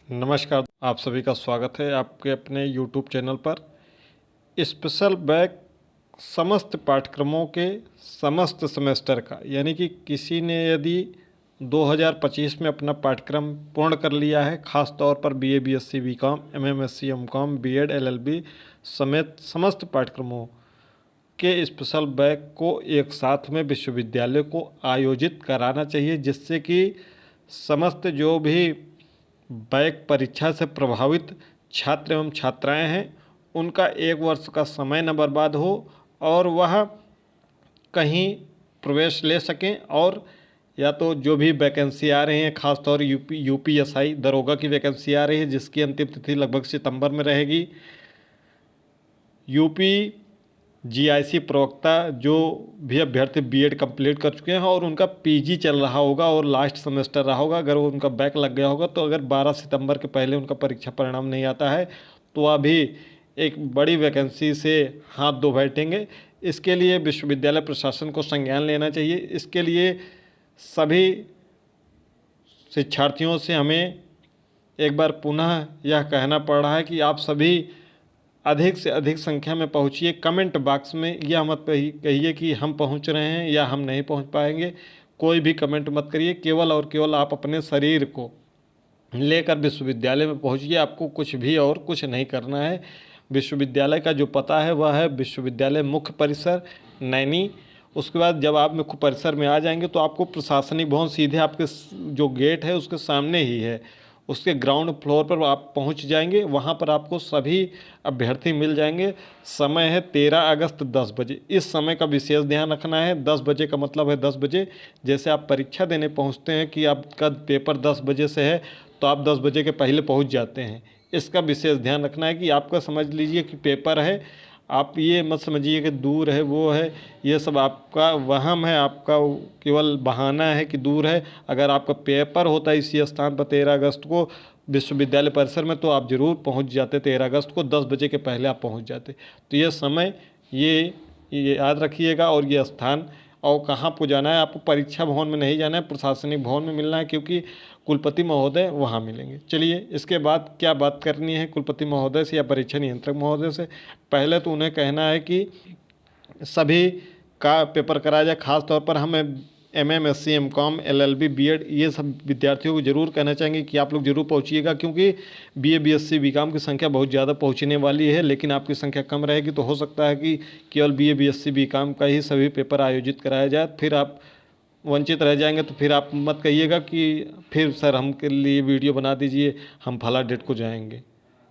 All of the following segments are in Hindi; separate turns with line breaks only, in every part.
नमस्कार, आप सभी का स्वागत है आपके अपने YouTube चैनल पर। स्पेशल बैच समस्त पाठ्यक्रमों के समस्त सेमेस्टर का, यानी कि किसी ने यदि 2025 में अपना पाठ्यक्रम पूर्ण कर लिया है, ख़ास तौर पर BA BSc BCom MMSc MCom BEd LLB समेत समस्त पाठ्यक्रमों के स्पेशल बैच को एक साथ में विश्वविद्यालय को आयोजित कराना चाहिए, जिससे कि समस्त जो भी बैक परीक्षा से प्रभावित छात्र एवं छात्राएं हैं उनका एक वर्ष का समय न बर्बाद हो और वह कहीं प्रवेश ले सकें। और या तो जो भी वैकेंसी आ रही हैं, खासतौर यूपीएसआई दरोगा की वैकेंसी आ रही है जिसकी अंतिम तिथि लगभग सितंबर में रहेगी। यूपी जीआईसी प्रवक्ता जो भी अभ्यर्थी बीएड कंप्लीट कर चुके हैं और उनका पीजी चल रहा होगा और लास्ट सेमेस्टर रहा होगा, अगर वो उनका बैक लग गया होगा तो अगर 12 सितंबर के पहले उनका परीक्षा परिणाम नहीं आता है तो वह भी एक बड़ी वैकेंसी से हाथ धो बैठेंगे। इसके लिए विश्वविद्यालय प्रशासन को संज्ञान लेना चाहिए। इसके लिए सभी शिक्षार्थियों से हमें एक बार पुनः यह कहना पड़ रहा है कि आप सभी अधिक से अधिक संख्या में पहुंचिए। कमेंट बॉक्स में यह मत कहिए कि हम पहुंच रहे हैं या हम नहीं पहुंच पाएंगे। कोई भी कमेंट मत करिए, केवल और केवल आप अपने शरीर को लेकर विश्वविद्यालय में पहुंचिए। आपको कुछ भी और कुछ नहीं करना है। विश्वविद्यालय का जो पता है वह है विश्वविद्यालय मुख्य परिसर नैनी। उसके बाद जब आप मुख्य परिसर में आ जाएंगे तो आपको प्रशासनिक भवन सीधे आपके जो गेट है उसके सामने ही है, उसके ग्राउंड फ्लोर पर आप पहुंच जाएंगे। वहां पर आपको सभी अभ्यर्थी मिल जाएंगे। समय है 13 अगस्त 10 बजे। इस समय का विशेष ध्यान रखना है। 10 बजे का मतलब है 10 बजे, जैसे आप परीक्षा देने पहुंचते हैं कि आपका पेपर 10 बजे से है तो आप 10 बजे के पहले पहुंच जाते हैं। इसका विशेष ध्यान रखना है कि आपका समझ लीजिए कि पेपर है, आप ये मत समझिए कि दूर है वो है, ये सब आपका वहम है, आपका केवल बहाना है कि दूर है। अगर आपका पेपर होता है इसी स्थान पर 13 अगस्त को विश्वविद्यालय परिसर में तो आप ज़रूर पहुंच जाते। 13 अगस्त को 10 बजे के पहले आप पहुंच जाते। तो ये समय ये याद रखिएगा। और ये स्थान और कहाँ आपको जाना है, आपको परीक्षा भवन में नहीं जाना है, प्रशासनिक भवन में मिलना है, क्योंकि कुलपति महोदय वहाँ मिलेंगे। चलिए इसके बाद क्या बात करनी है कुलपति महोदय से या परीक्षा नियंत्रक महोदय से। पहले तो उन्हें कहना है कि सभी का पेपर कराया जाए। खास तौर पर हमें MMSc MCom LLB BEd ये सब विद्यार्थियों को जरूर कहना चाहेंगे कि आप लोग जरूर पहुंचिएगा, क्योंकि BA BSc BCom की संख्या बहुत ज़्यादा पहुंचने वाली है। लेकिन आपकी संख्या कम रहेगी तो हो सकता है कि केवल BA BSc BCom का ही सभी पेपर आयोजित कराया जाए, फिर आप वंचित रह जाएंगे। तो फिर आप मत कहिएगा कि फिर सर हमके लिए वीडियो बना दीजिए, हम फला डेट को जाएंगे।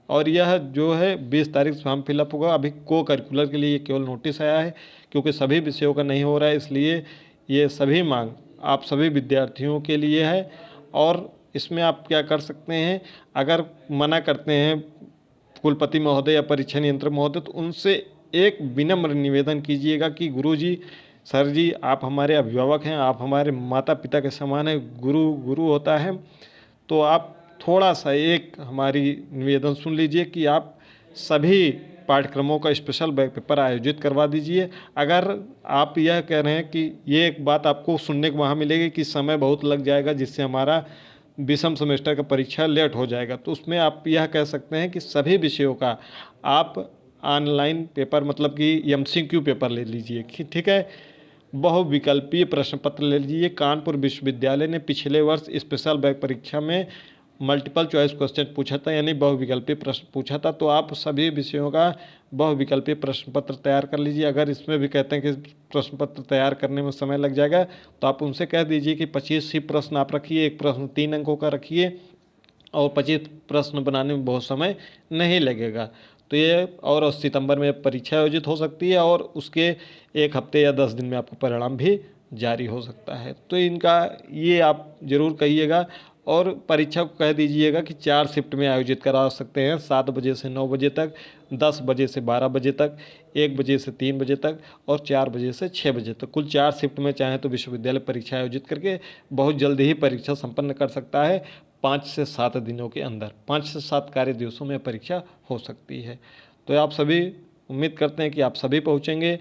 और यह जो है 20 तारीख से फॉर्म फिलअप होगा। अभी को करिकुलर के लिए ये केवल नोटिस आया है, क्योंकि सभी विषयों का नहीं हो रहा है, इसलिए ये सभी मांग आप सभी विद्यार्थियों के लिए है। और इसमें आप क्या कर सकते हैं, अगर मना करते हैं कुलपति महोदय या परीक्षा नियंत्रक महोदय तो उनसे एक विनम्र निवेदन कीजिएगा कि गुरुजी, सर जी, आप हमारे अभिभावक हैं, आप हमारे माता पिता के समान हैं, गुरु होता है, तो आप थोड़ा सा एक हमारी निवेदन सुन लीजिए कि आप सभी पाठ्यक्रमों का स्पेशल बैक पेपर आयोजित करवा दीजिए। अगर आप यह कह रहे हैं कि ये एक बात आपको सुनने को वहाँ मिलेगी कि समय बहुत लग जाएगा जिससे हमारा विषम सेमेस्टर का परीक्षा लेट हो जाएगा, तो उसमें आप यह कह सकते हैं कि सभी विषयों का आप ऑनलाइन पेपर मतलब कि MCQ पेपर ले लीजिए। ठीक है, बहुविकल्पीय प्रश्न पत्र ले लीजिए। कानपुर विश्वविद्यालय ने पिछले वर्ष स्पेशल बैक परीक्षा में मल्टीपल चॉइस क्वेश्चन पूछा था, यानी बहुविकल्पीय प्रश्न पूछा था। तो आप सभी विषयों का बहुविकल्पीय प्रश्न पत्र तैयार कर लीजिए। अगर इसमें भी कहते हैं कि प्रश्न पत्र तैयार करने में समय लग जाएगा तो आप उनसे कह दीजिए कि 25 ही प्रश्न आप रखिए, एक प्रश्न 3 अंकों का रखिए और 25 प्रश्न बनाने में बहुत समय नहीं लगेगा। तो ये और सितंबर में परीक्षा आयोजित हो सकती है और उसके 1 हफ्ते या 10 दिन में आपको परिणाम भी जारी हो सकता है। तो इनका ये आप ज़रूर कहिएगा। और परीक्षा को कह दीजिएगा कि 4 शिफ्ट में आयोजित करा सकते हैं, 7 बजे से 9 बजे तक, 10 बजे से 12 बजे तक, 1 बजे से 3 बजे तक और 4 बजे से 6 बजे तक। कुल 4 शिफ्ट में चाहे तो विश्वविद्यालय परीक्षा आयोजित करके बहुत जल्दी ही परीक्षा संपन्न कर सकता है। 5 से 7 दिनों के अंदर, 5 से 7 कार्य दिवसों में परीक्षा हो सकती है। तो आप सभी उम्मीद करते हैं कि आप सभी पहुँचेंगे,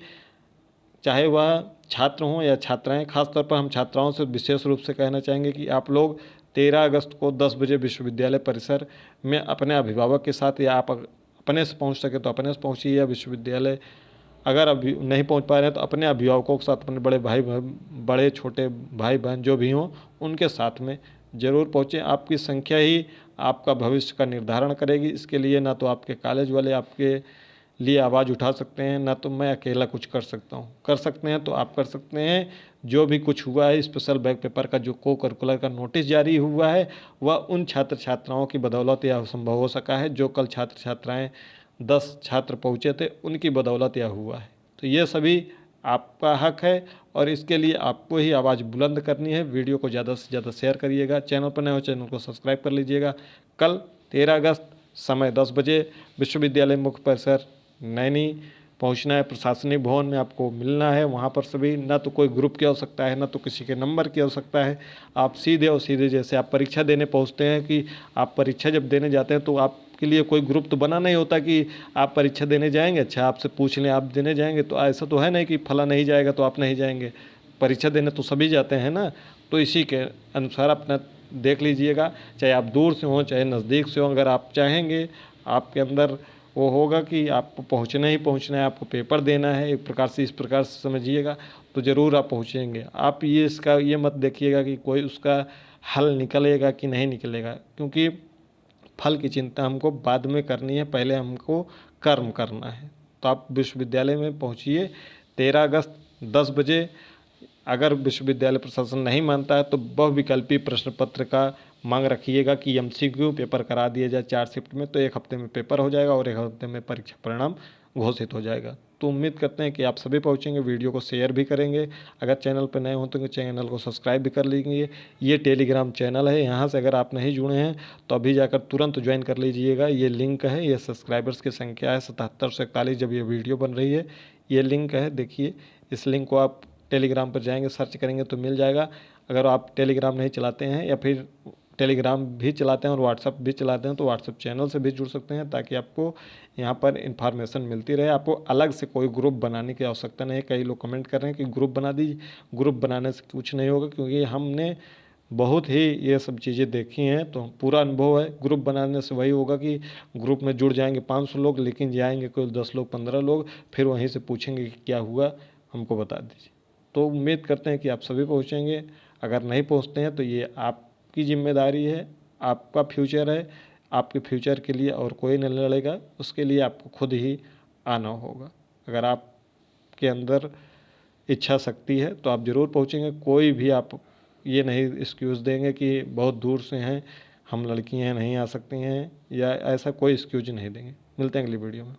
चाहे वह छात्र हों या छात्राएं। खासतौर पर हम छात्राओं से विशेष रूप से कहना चाहेंगे कि आप लोग 13 अगस्त को 10 बजे विश्वविद्यालय परिसर में अपने अभिभावक के साथ, या आप अपने से पहुंच सके तो अपने से पहुंचिए, या विश्वविद्यालय अगर अभी नहीं पहुंच पा रहे हैं तो अपने अभिभावकों के साथ, अपने बड़े छोटे भाई बहन जो भी हों उनके साथ में ज़रूर पहुँचें। आपकी संख्या ही आपका भविष्य का निर्धारण करेगी। इसके लिए ना तो आपके कॉलेज वाले आपके लिए आवाज़ उठा सकते हैं, ना तो मैं अकेला कुछ कर सकता हूँ। कर सकते हैं तो आप कर सकते हैं। जो भी कुछ हुआ है स्पेशल बैक पेपर का, जो को करिकुलर का नोटिस जारी हुआ है, वह उन छात्र छात्राओं की बदौलत यह संभव हो सका है। जो कल छात्र छात्राएँ 10 छात्र पहुँचे थे उनकी बदौलत यह हुआ है। तो ये सभी आपका हक है और इसके लिए आपको ही आवाज़ बुलंद करनी है। वीडियो को ज़्यादा से ज़्यादा शेयर करिएगा। चैनल पर नए हो चैनल को सब्सक्राइब कर लीजिएगा। कल 13 अगस्त समय 10 बजे विश्वविद्यालय मुख्य परिसर नैनी पहुंचना है। प्रशासनिक भवन में आपको मिलना है। वहां पर सभी, ना तो कोई ग्रुप की आवश्यकता है, ना तो किसी के नंबर की आवश्यकता है। आप सीधे और सीधे, जैसे आप परीक्षा देने पहुंचते हैं कि आप परीक्षा जब देने जाते हैं तो आपके लिए कोई ग्रुप तो बना नहीं होता कि आप परीक्षा देने जाएंगे, अच्छा आपसे पूछ लें आप देने जाएंगे। तो ऐसा तो है नहीं कि फला नहीं जाएगा तो आप नहीं जाएंगे। परीक्षा देने तो सभी जाते हैं ना। तो इसी के अनुसार अपना देख लीजिएगा, चाहे आप दूर से हों चाहे नज़दीक से हों। अगर आप चाहेंगे, आपके अंदर वो होगा कि आपको पहुंचना ही पहुंचना है, आपको पेपर देना है, एक प्रकार से इस प्रकार से समझिएगा, तो ज़रूर आप पहुंचेंगे। आप ये मत देखिएगा कि कोई उसका हल निकलेगा कि नहीं निकलेगा, क्योंकि फल की चिंता हमको बाद में करनी है, पहले हमको कर्म करना है। तो आप विश्वविद्यालय में पहुंचिए 13 अगस्त 10 बजे। अगर विश्वविद्यालय प्रशासन नहीं मानता है तो बहुविकल्पी प्रश्न पत्र का मांग रखिएगा कि एमसीक्यू पेपर करा दिया जाए 4 शिफ्ट में। तो 1 हफ्ते में पेपर हो जाएगा और 1 हफ्ते में परीक्षा परिणाम घोषित हो जाएगा। तो उम्मीद करते हैं कि आप सभी पहुंचेंगे। वीडियो को शेयर भी करेंगे। अगर चैनल पर नए हो तो चैनल को सब्सक्राइब भी कर लीजिए। ये टेलीग्राम चैनल है, यहाँ से अगर आप नहीं जुड़े हैं तो अभी जाकर तुरंत ज्वाइन कर लीजिएगा। ये लिंक है, ये सब्सक्राइबर्स की संख्या है 7741 जब ये वीडियो बन रही है। ये लिंक है, देखिए इस लिंक को आप टेलीग्राम पर जाएंगे, सर्च करेंगे तो मिल जाएगा। अगर आप टेलीग्राम नहीं चलाते हैं या फिर टेलीग्राम भी चलाते हैं और व्हाट्सअप भी चलाते हैं तो व्हाट्सअप चैनल से भी जुड़ सकते हैं, ताकि आपको यहाँ पर इन्फॉर्मेशन मिलती रहे। आपको अलग से कोई ग्रुप बनाने की आवश्यकता नहीं है। कई लोग कमेंट कर रहे हैं कि ग्रुप बना दीजिए। ग्रुप बनाने से कुछ नहीं होगा, क्योंकि हमने बहुत ही ये सब चीज़ें देखी हैं, तो पूरा अनुभव है। ग्रुप बनाने से वही होगा कि ग्रुप में जुड़ जाएंगे 500 लोग, लेकिन जाएंगे कोई 10 लोग 15 लोग, फिर वहीं से पूछेंगे कि क्या हुआ, हमको बता दीजिए। तो उम्मीद करते हैं कि आप सभी पहुँचेंगे। अगर नहीं पहुँचते हैं तो ये आपकी जिम्मेदारी है, आपका फ्यूचर है। आपके फ्यूचर के लिए और कोई नहीं लड़ेगा, उसके लिए आपको खुद ही आना होगा। अगर आपके अंदर इच्छा शक्ति है तो आप ज़रूर पहुँचेंगे। कोई भी आप ये नहीं एक्सक्यूज़ देंगे कि बहुत दूर से हैं, हम लड़की हैं नहीं आ सकती हैं, या ऐसा कोई एक्सक्यूज नहीं देंगे। मिलते हैं अगली वीडियो में।